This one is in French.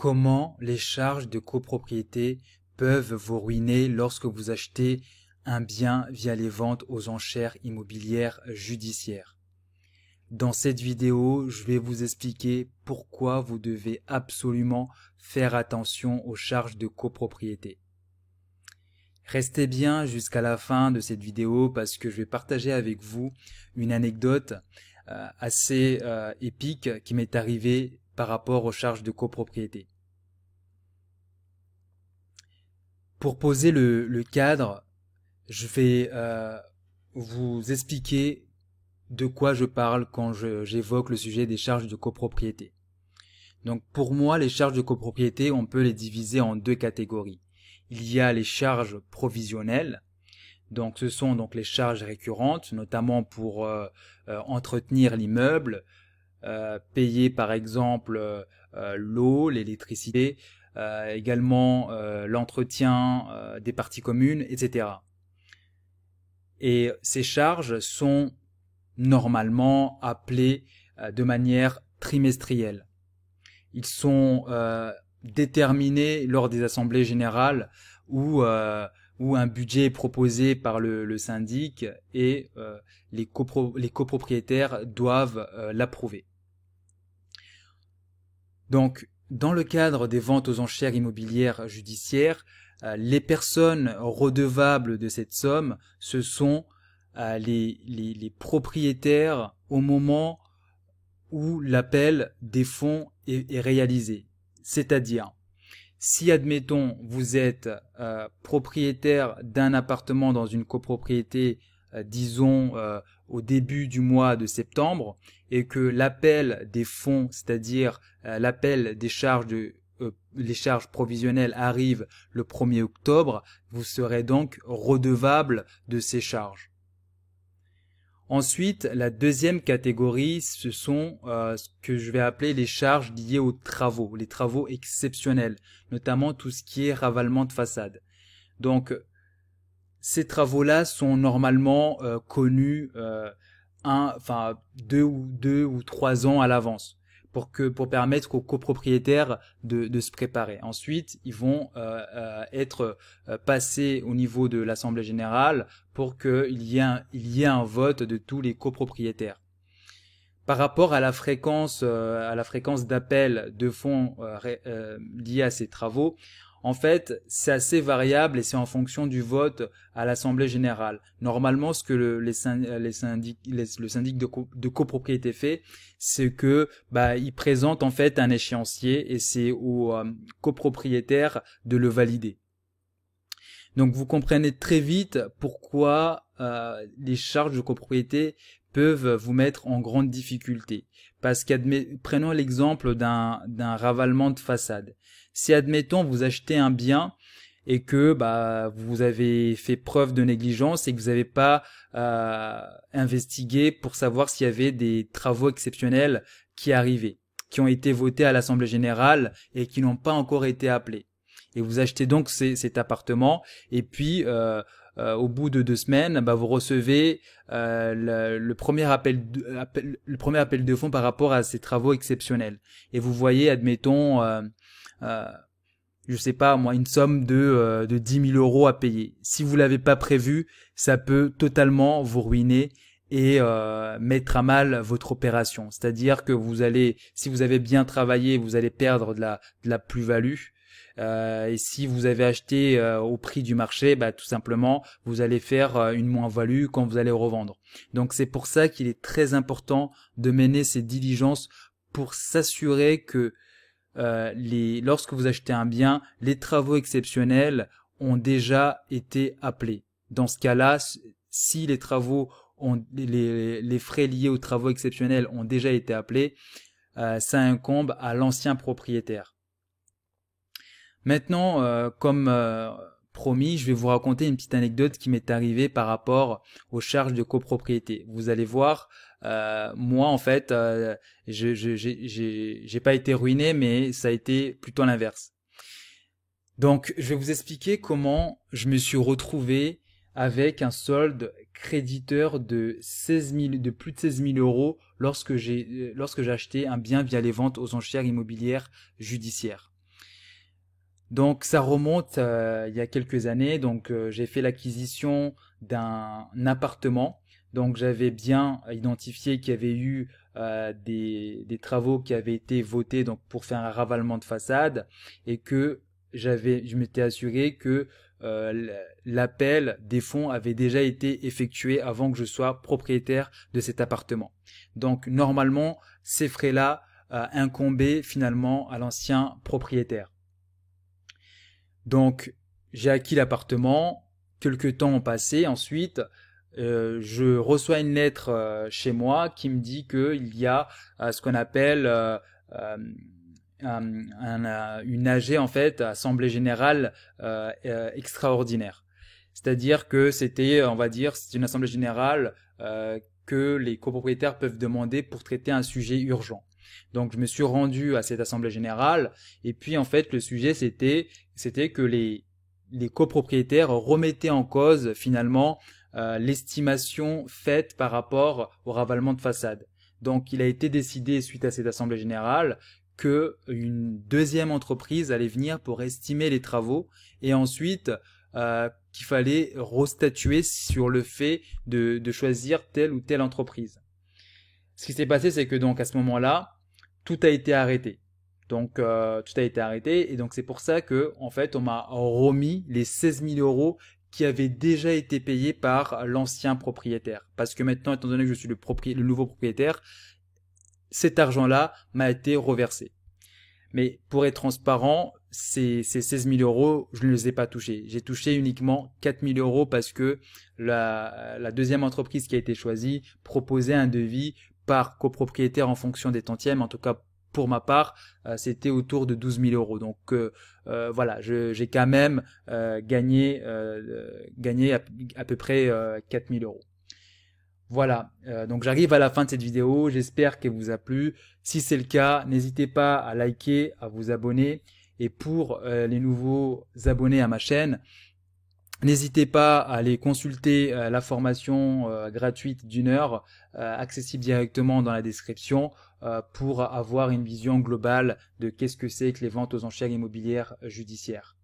Comment les charges de copropriété peuvent vous ruiner lorsque vous achetez un bien via les ventes aux enchères immobilières judiciaires. Dans cette vidéo, je vais vous expliquer pourquoi vous devez absolument faire attention aux charges de copropriété. Restez bien jusqu'à la fin de cette vidéo parce que je vais partager avec vous une anecdote assez épique qui m'est arrivée par rapport aux charges de copropriété. Pour poser le cadre, je vais vous expliquer de quoi je parle quand j'évoque le sujet des charges de copropriété. Donc pour moi, les charges de copropriété, on peut les diviser en deux catégories. Il y a les charges provisionnelles, donc ce sont donc les charges récurrentes, notamment pour entretenir l'immeuble, payer par exemple l'eau, l'électricité, également l'entretien des parties communes, etc. Et ces charges sont normalement appelées de manière trimestrielle. Ils sont déterminés lors des assemblées générales où un budget est proposé par le syndic et les copropriétaires doivent l'approuver. Donc, dans le cadre des ventes aux enchères immobilières judiciaires, les personnes redevables de cette somme, ce sont les propriétaires au moment où l'appel des fonds est réalisé. C'est-à-dire, si admettons vous êtes propriétaire d'un appartement dans une copropriété, disons au début du mois de septembre, et que l'appel des fonds, c'est-à-dire l'appel des charges les charges provisionnelles arrivent le 1er octobre, vous serez donc redevable de ces charges. Ensuite, la deuxième catégorie, ce sont ce que je vais appeler les charges liées aux travaux, les travaux exceptionnels, notamment tout ce qui est ravalement de façade. Donc, ces travaux-là sont normalement connus 2 ou 3 ans à l'avance pour permettre aux copropriétaires de se préparer. Ensuite, ils vont être passés au niveau de l'Assemblée générale pour qu'il y ait un vote de tous les copropriétaires. Par rapport à la fréquence d'appel de fonds liés à ces travaux, en fait, c'est assez variable et c'est en fonction du vote à l'Assemblée générale. Normalement, ce que le syndic de copropriété fait, c'est que il présente en fait un échéancier et c'est aux copropriétaires de le valider. Donc vous comprenez très vite pourquoi les charges de copropriété peuvent vous mettre en grande difficulté. Parce prenons l'exemple d'un ravalement de façade. Si admettons vous achetez un bien et que vous avez fait preuve de négligence et que vous n'avez pas investigué pour savoir s'il y avait des travaux exceptionnels qui arrivaient, qui ont été votés à l'Assemblée générale et qui n'ont pas encore été appelés. Et vous achetez donc cet appartement et puis au bout de 2 semaines, vous recevez le premier appel de fonds par rapport à ces travaux exceptionnels. Et vous voyez, admettons, je sais pas moi, une somme de 10 000 euros à payer. Si vous l'avez pas prévu, ça peut totalement vous ruiner et mettre à mal votre opération. C'est-à-dire que si vous avez bien travaillé, vous allez perdre de la plus-value. Et si vous avez acheté au prix du marché, tout simplement, vous allez faire une moins-value quand vous allez revendre. Donc c'est pour ça qu'il est très important de mener ces diligences pour s'assurer que lorsque vous achetez un bien, les travaux exceptionnels ont déjà été appelés. Dans ce cas-là, si les travaux les frais liés aux travaux exceptionnels ont déjà été appelés, ça incombe à l'ancien propriétaire. Maintenant, comme promis, je vais vous raconter une petite anecdote qui m'est arrivée par rapport aux charges de copropriété. Vous allez voir, moi en fait, j'ai pas été ruiné, mais ça a été plutôt l'inverse. Donc, je vais vous expliquer comment je me suis retrouvé avec un solde créditeur de plus de 16 000 euros lorsque j'ai acheté un bien via les ventes aux enchères immobilières judiciaires. Donc ça remonte il y a quelques années. Donc j'ai fait l'acquisition d'un appartement. Donc j'avais bien identifié qu'il y avait eu des travaux qui avaient été votés donc pour faire un ravalement de façade et que je m'étais assuré que l'appel des fonds avait déjà été effectué avant que je sois propriétaire de cet appartement. Donc normalement ces frais-là incombaient finalement à l'ancien propriétaire. Donc, j'ai acquis l'appartement, quelques temps ont passé, ensuite, je reçois une lettre chez moi qui me dit qu'il y a ce qu'on appelle euh, une AG, en fait, Assemblée Générale extraordinaire. C'est-à-dire que c'était, on va dire, c'est une Assemblée Générale que les copropriétaires peuvent demander pour traiter un sujet urgent. Donc je me suis rendu à cette assemblée générale et puis en fait le sujet c'était que les copropriétaires remettaient en cause finalement l'estimation faite par rapport au ravalement de façade. Donc il a été décidé suite à cette assemblée générale que une deuxième entreprise allait venir pour estimer les travaux et ensuite qu'il fallait restatuer sur le fait de choisir telle ou telle entreprise. Ce qui s'est passé, c'est que donc à ce moment-là, tout a été arrêté. Donc tout a été arrêté et donc c'est pour ça que en fait on m'a remis les 16 000 euros qui avaient déjà été payés par l'ancien propriétaire. Parce que maintenant, étant donné que je suis le nouveau propriétaire, cet argent-là m'a été reversé. Mais pour être transparent, ces 16 000 euros, je ne les ai pas touchés. J'ai touché uniquement 4 000 euros parce que la deuxième entreprise qui a été choisie proposait un devis par copropriétaire en fonction des tantièmes. En tout cas, pour ma part, c'était autour de 12 000 euros. Donc voilà, j'ai quand même gagné à peu près 4 000 euros. Voilà, donc j'arrive à la fin de cette vidéo, j'espère qu'elle vous a plu. Si c'est le cas, n'hésitez pas à liker, à vous abonner. Et pour les nouveaux abonnés à ma chaîne, n'hésitez pas à aller consulter la formation gratuite d'1 heure, accessible directement dans la description, pour avoir une vision globale de qu'est-ce que c'est que les ventes aux enchères immobilières judiciaires.